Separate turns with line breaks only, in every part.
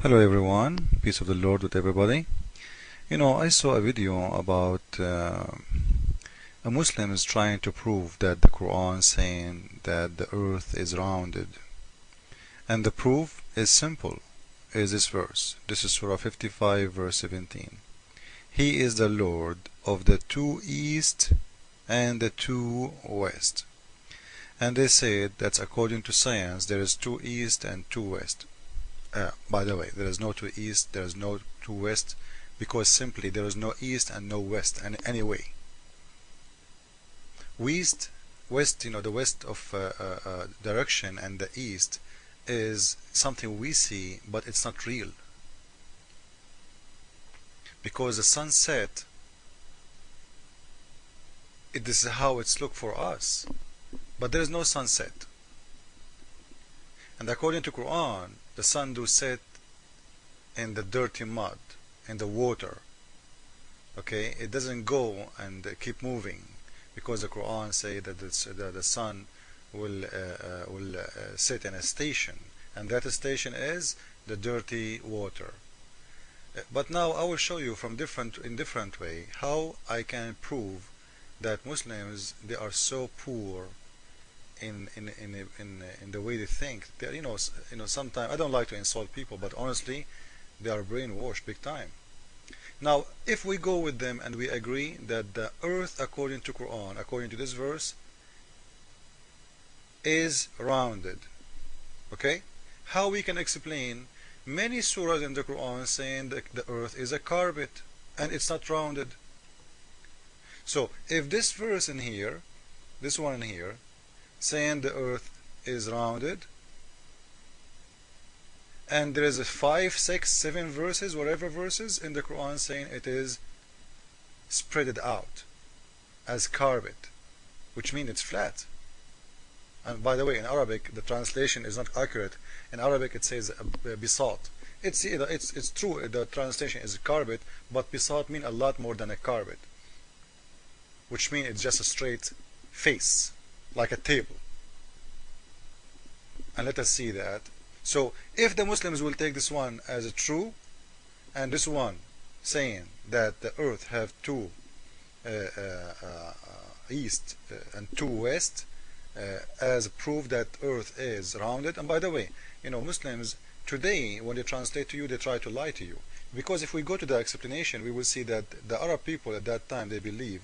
Hello everyone, peace of the Lord with everybody. I saw a video about a Muslim is trying to prove that the Quran saying that the earth is rounded. And the proof is simple, is this verse. This is Surah 55 verse 17. He is the Lord of the two east and the two west. And they said that's according to science there is two east and two west. By the way, there is no two east, there is no two west, because simply there is no east and no west in any way. West, the west of direction, and the east is something we see, but it's not real. Because the sunset, this is how it's looked for us, but there is no sunset. And according to Quran, the sun do set in the dirty mud, in the water. Okay, it doesn't go and keep moving, because the Quran say that the sun will sit in a station, and that station is the dirty water. But now I will show you from different way how I can prove that Muslims, they are so poor in the way they think. They sometimes I don't like to insult people, but honestly they are brainwashed big time. Now if we go with them and we agree that the earth according to Quran, according to this verse, is rounded, okay, how we can explain many surahs in the Quran saying that the earth is a carpet and it's not rounded? So if this verse in here, this one in here, saying the earth is rounded, and there is a 5, 6, 7 verses, whatever verses in the Quran saying it is spreaded out as carpet, which means it's flat. And by the way, in Arabic the translation is not accurate. In Arabic it says bisat. It's true, the translation is carpet, but bisat mean a lot more than a carpet, which means it's just a straight face, like a table. And let us see that. So if the Muslims will take this one as a true, and this one saying that the earth have two east and two west as proof that earth is rounded. And by the way, Muslims today, when they translate to you, they try to lie to you, because if we go to the explanation, we will see that the Arab people at that time, they believe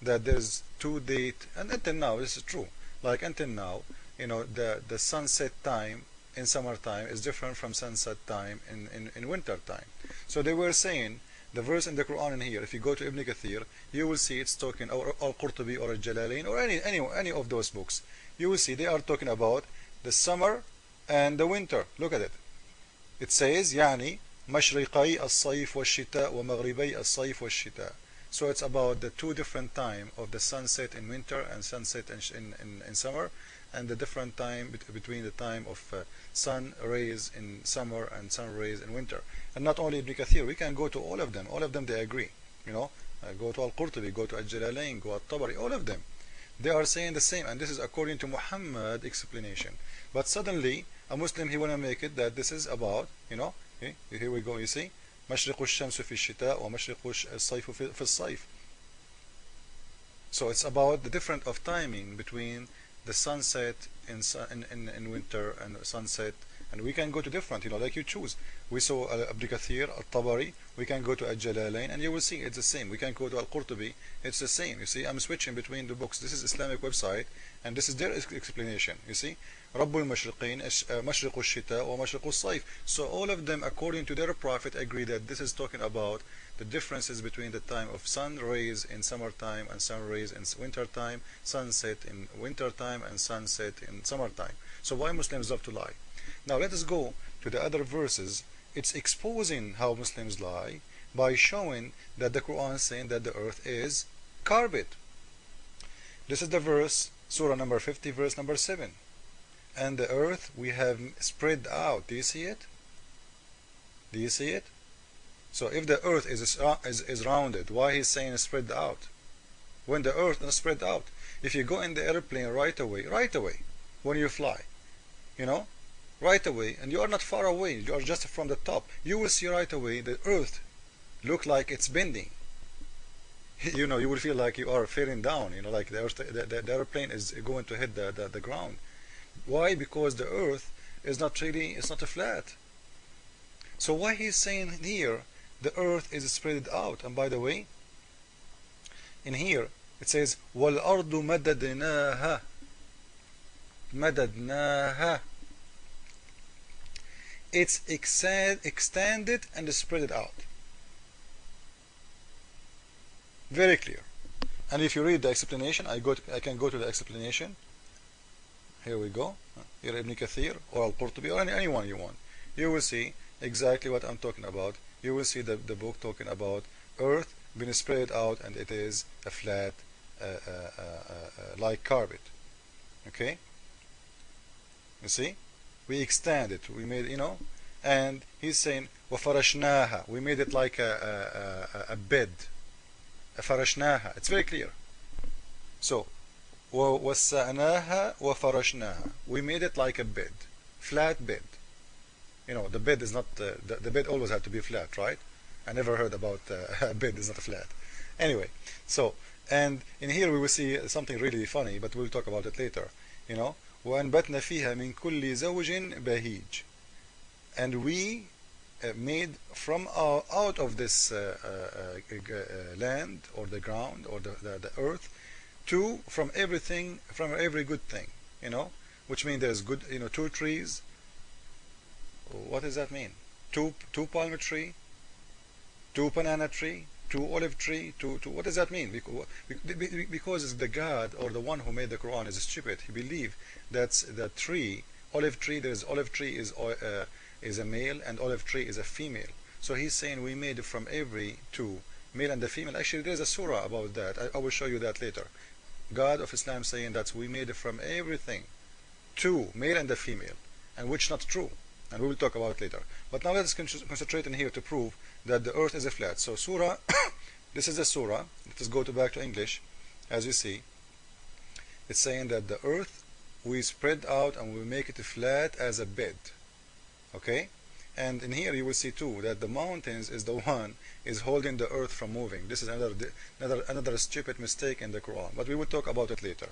that there's two date, and until now this is true, like until now, the sunset time in summertime is different from sunset time in winter time. So they were saying the verse in the Quran in here, if you go to Ibn Kathir, you will see it's talking, or Al-Qurtubi or Al-Jalalain or any of those books, you will see they are talking about the summer and the winter. Look at it. It says يعني مشرقي الصيف والشتاء ومغربي الصيف والشتاء. So it's about the two different time of the sunset in winter and sunset in summer, and the different time between the time of sun rays in summer and sun rays in winter. And not only Ibn Kathir, we can go to all of them they agree. Go to Al-Qurtubi, go to Al-Jalalain, go to Tabari, all of them, they are saying the same, and this is according to Muhammad explanation. But suddenly a Muslim, he wanna make it that this is about, here we go, you see, مشرق الشمس في الشتاء ومشرق الصيف في الصيف. So it's about the difference of timing between the sunset in winter and sunset, and we can go to different, like you choose. We saw Ibn Kathir, Al-Tabari, we can go to Al-Jalalain, and you will see it's the same. We can go to Al-Qurtubi, it's the same. You see, I'm switching between the books. This is Islamic website, and this is their explanation. You see, رب المشرقين مشرق الشتاء ومشرق الصيف. So all of them, according to their prophet, agree that this is talking about the differences between the time of sun rays in summertime and sun rays in winter time, sunset in winter time and sunset in summertime. So why Muslims love to lie? Now let us go to the other verses. It's exposing how Muslims lie by showing that the Quran is saying that the earth is carpet. This is the verse, Surah number 50, verse number 7. And the earth we have spread out. Do you see it? Do you see it? So if the earth is rounded, why he's saying spread out? When the earth is spread out, if you go in the airplane right away, when you fly, right away, and you are not far away, you are just from the top, you will see right away the earth look like it's bending. You know, you will feel like you are falling down, you know, like the earth, the airplane is going to hit the ground. Why? Because the earth is not really, it's not a flat. So why he's saying here the earth is spread out? And by the way, in here it says وَالْأَرْضُ مَدَدْنَاهَا مَدَدْنَاهَا. It's extended and spread it out. Very clear. And if you read the explanation, I can go to the explanation. Here we go. Here Ibn Kathir or Al-Qurtubi or anyone you want. You will see exactly what I'm talking about. You will see the book talking about earth being spread out, and it is a flat like carpet. Okay? You see? We extend it. We made, you know, and he's saying وَفَرَشْنَاهَا. We made it like a bed. فرشناها. It's very clear. So ووسعناها وفرشناها. We made it like a bed, flat bed. You know, the bed is not the bed always had to be flat, right? I never heard about a bed is not flat. Anyway, so, and in here we will see something really funny, but we'll talk about it later. You know, وأنبتنا فيها من كل زوج بهيج. And we made from out of this land or the ground or the earth from everything, from every good thing, you know, which means there's good, you know, 2 trees. What does that mean? Two palm tree, 2 banana tree, 2 olive tree, 2 what does that mean? Because the God or the one who made the Quran is stupid. He believed that's the tree, olive tree. There's olive tree is a male and olive tree is a female. So he's saying we made it from every 2, male and the female. Actually, there's a surah about that. I will show you that later. God of Islam saying that we made it from everything 2, male and the female, and which not true. And we will talk about it later. But now let's concentrate in here to prove that the earth is a flat. So surah, this is a surah. Let us go back to English. As you see, it's saying that the earth we spread out and we make it flat as a bed. Okay, and in here you will see too that the mountains is the one is holding the earth from moving. This is another stupid mistake in the Quran, but we will talk about it later.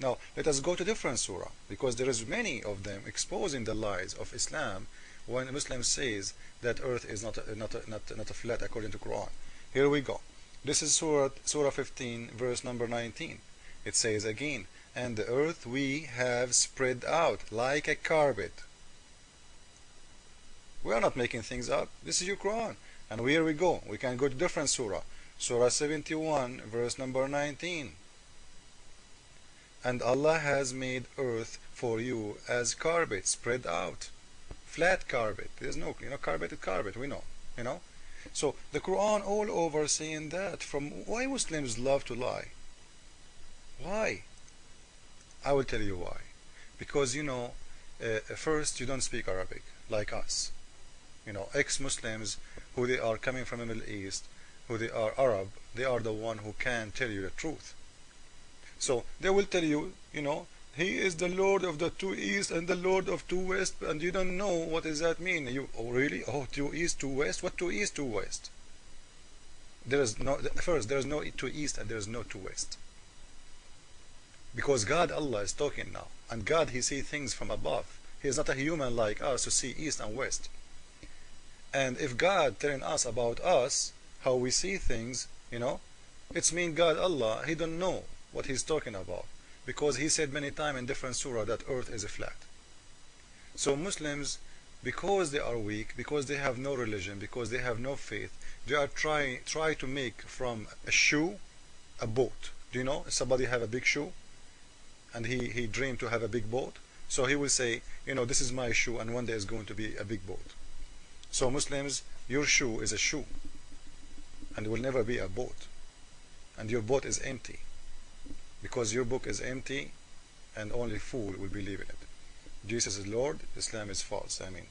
Now let us go to different surah, because there is many of them exposing the lies of Islam when a Muslim says that earth is not a flat according to Quran. Here we go. This is surah 15 verse number 19. It says again, and the earth we have spread out like a carpet. We are not making things up. This is your Quran. And here we go. We can go to different surah. Surah 71, verse number 19. And Allah has made earth for you as carpet spread out. Flat carpet. There's no, you know, carpeted carpet. We know, you know. So the Quran all over saying that. From why Muslims love to lie? Why? I will tell you why. Because, you know, first you don't speak Arabic like us. You know, ex-Muslims who they are coming from the Middle East, who they are Arab, they are the one who can tell you the truth. So they will tell you, you know, he is the Lord of the 2 East and the Lord of 2 West, and you don't know what does that mean. You, oh really? Oh, 2 East, 2 West? What 2 East, 2 West? There is no, first there is no 2 East and there is no 2 West. Because God, Allah is talking now, and God, he sees things from above. He is not a human like us to see East and West. And if God telling us about us, how we see things, you know, it's mean God, Allah, he don't know what he's talking about. Because he said many times in different surah that earth is a flat. So Muslims, because they are weak, because they have no religion, because they have no faith, they are try to make from a shoe a boat. Do you know, somebody have a big shoe and he dreamed to have a big boat, so he will say, you know, this is my shoe and one day is going to be a big boat. So Muslims, your shoe is a shoe and will never be a boat, and your boat is empty, because your book is empty and only fool will believe in it. Jesus is Lord, Islam is false. I mean,